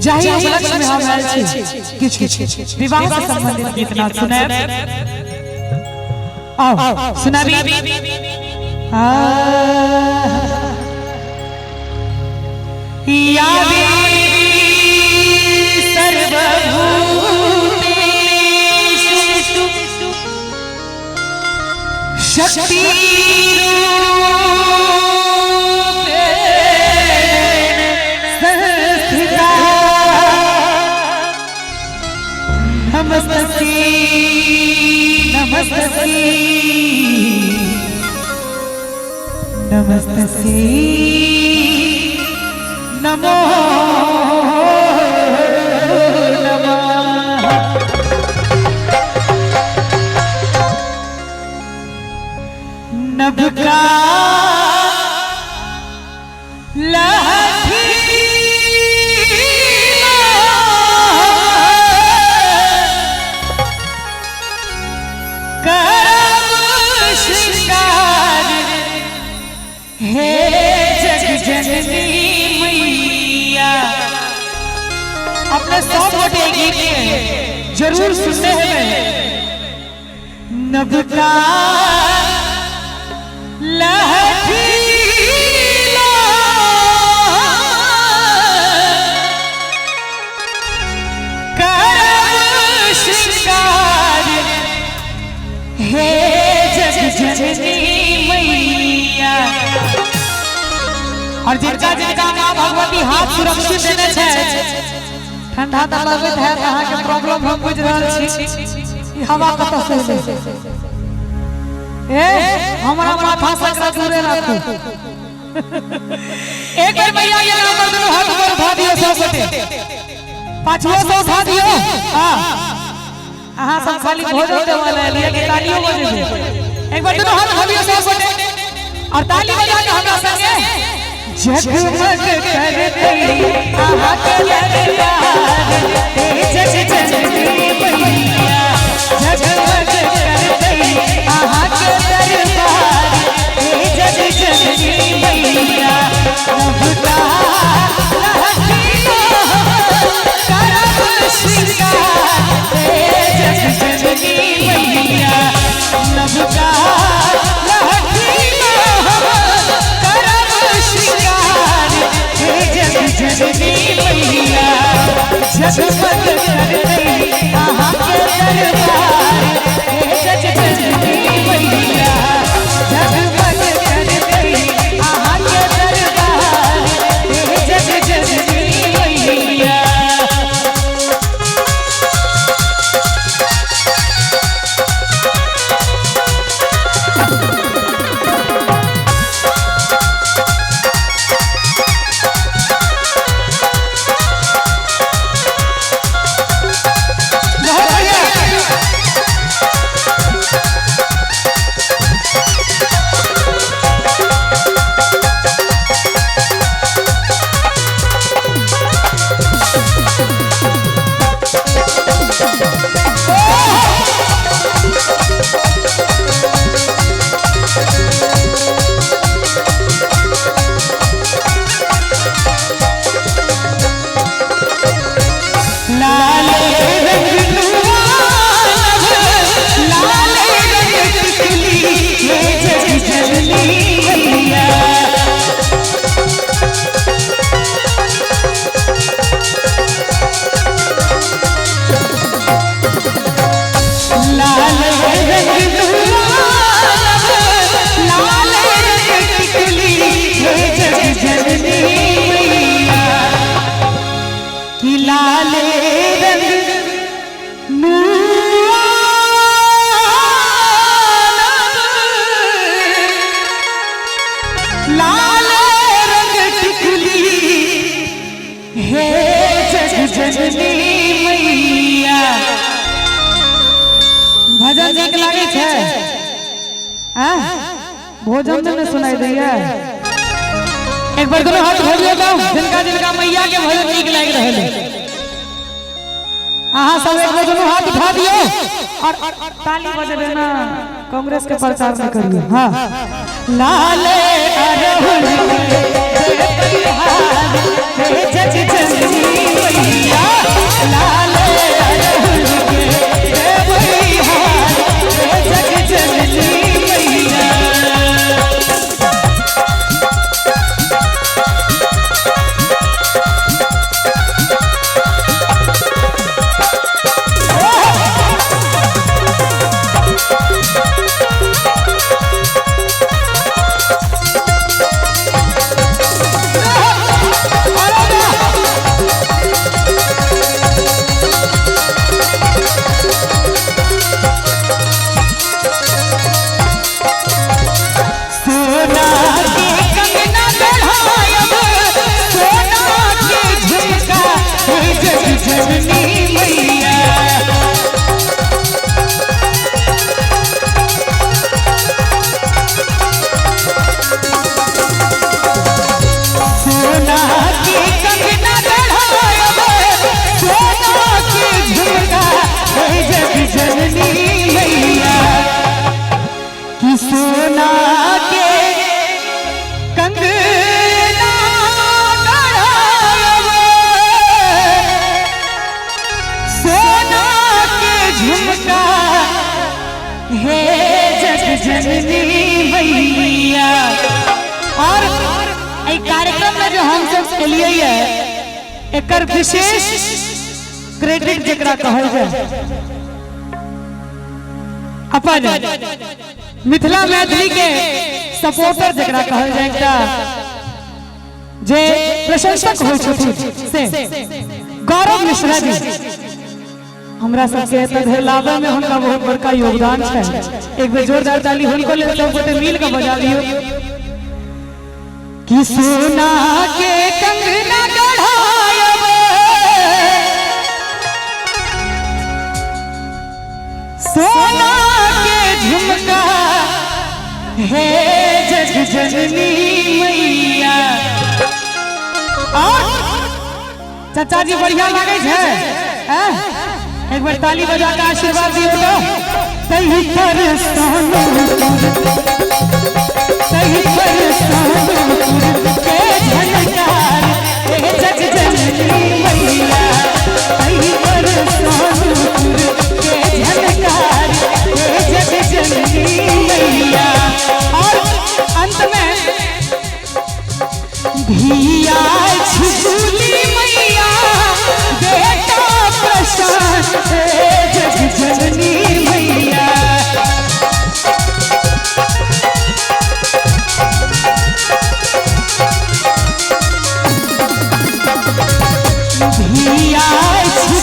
जाहि उपलक्ष्य में हम आयल छी किछ विवाह से संबंधित गीत नाद सुनाएब। आओ सुनाबी। या सर्वभूतेषु शक्ति नमस्ते नमो नमः। नभ का अपने 100 वोटे गीत जरूर सुनते हैं। नभ का लहठीला करम श्रृंगार हे जग जननी मैया। और जिनका जिनका माँ भगवती हाथ सुरक्षित देने छे ठंडा त लगत है अहाँ के प्रॉब्लम हम बुझ रहल छी। ई हवा कत से ए हमरा माथा सकरा दूरे राखू। एक बार मैया के नाम पर दोनों हाथ ऊपर उठा दियो 100 वोटे। पांचवा 100 उठा दियो। हां अहाँ सब खाली भोजन देवा ले लिए के तालियों बजे। एक बार दोनों हाथ उठा दियो 100 वोटे और ताली बजा के हमरा संगे जगमग करती आहा के दरबार जग जननी मैया। जगमग करती आहा के दरबार जग जननी मैया। नभ का लहठीला करम श्रृंगार जग जननी मैया। नभ का जननी मैया। जगमग करती आहा के दरबार जग जननी मैया। जगमग करती आहा के दरबार जग जननी मैया। जननी मैया। भजन नीक लागे छे हां भोजन में सुनाई दैया। एक बार दोनों हाथ खोलिए तो जिनका जिनका मैया के भजन नीक लाग रहले अहाँ सब एक बार दोनों हाथ उठा दियो और ताली बजाबे ना कांग्रेस के प्रचार में करिए। हां लाले अरहुल जग जननी जननी मैया। और एक कार्यक्रम में जो हम सब लिए है एक विशेष क्रेडिट जकरा कहल जाए अपन मिथिला मैथिली के सपोर्टर जकरा कहल जाए एकटा जे प्रशंसक होइ छथिन से गौरव मिश्रा जी हमरा सबके एतऽ लावे में हुनका बहुत बड़का योगदान है। एक बेर जोरदार ताली हुनको लेल सब गोटे मिल के बजा दियो कि सोना के कंगना गढ़ायब सोना के झुमका हे जग जननी मैया। और चाचा जी बढ़िया लागे है एक बार ताली बजा के आशीर्वाद दियो तो सही पर सोनू सही पर सोनू के झनकार हे जग जननी मैया। सही पर सोनू के झनकार हे जग जननी मैया। और अंत में धिया झुली मैया बेटा प्रशांत जग जननी मैया। धिया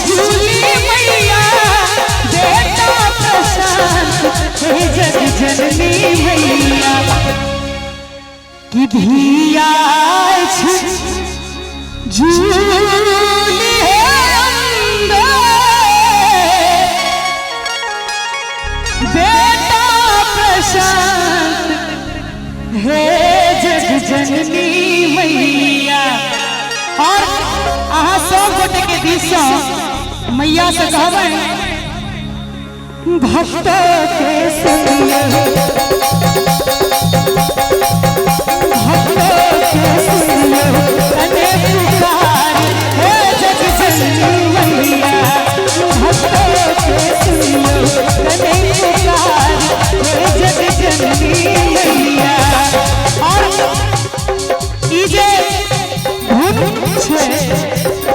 झुली मैया बेटा प्रशांत जग जननी मैया। कि धिया झूली बेटा प्रशांत हे जग जननी मैया। और अहाँ सब गोटे के दिश मैया से कहबै भक्त के सुनिए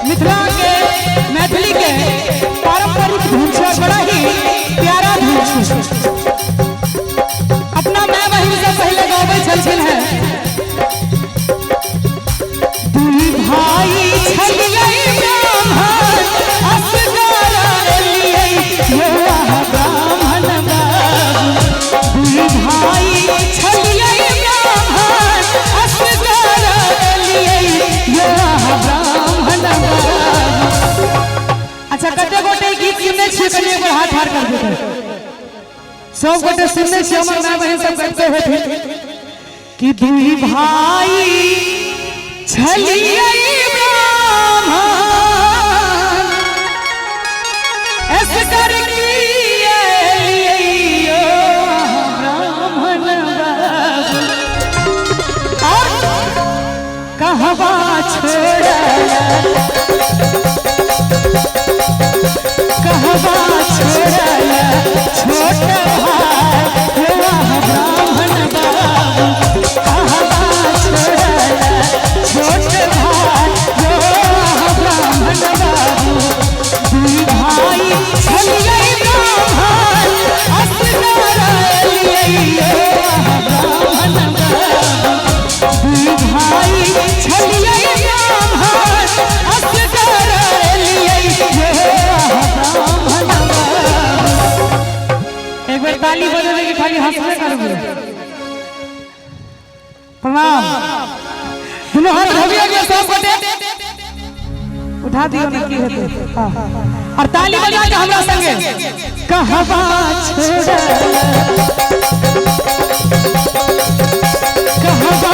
मिथिला के मैथिली के पारंपरिक धुन से बड़ा ही प्यारा धुन है। अपना माय बहिन से पहले गावे छलखिन है दुई भाई छलियै ब्राह्मण असगारा एलियै योहा ब्राह्मण बाबू। दुई भाई छलियै ब्राह्मण असगारा एलियै योहा ब्राह्मण बाबू। अच्छा कते गोटे गीत सुनने छियै कनी एक बार हाथ ठाड़ कर देते सब गोटे सुनने छियै हमर माय बहिन सब कहते हेथिन कि दुई भाई छलियै ब्राह्मण असगर एलियै ब्राह्मण बाबू। और कहवा छोड़ला कहवा छोड़ला छोट भाई ब्राह्मण बाबू। कहवा छोड़ला छोट भाई ब्राह्मण बाबू। दुई भाई छलियै ब्राह्मण असगारा एलियै ब्राह्मण बाबू। दुई भाई छलियै ब्राह्मण असगारा एलियै ब्राह्मण बाबू। एक बार ताली बजाने की खाली हंसने करोगे। प्रणाम दोनों हाथ धोबिया के सब गोटे उठा दियो न की हेतै और ताली बजा के हमरा संगे कहवा छोड़ला कहवा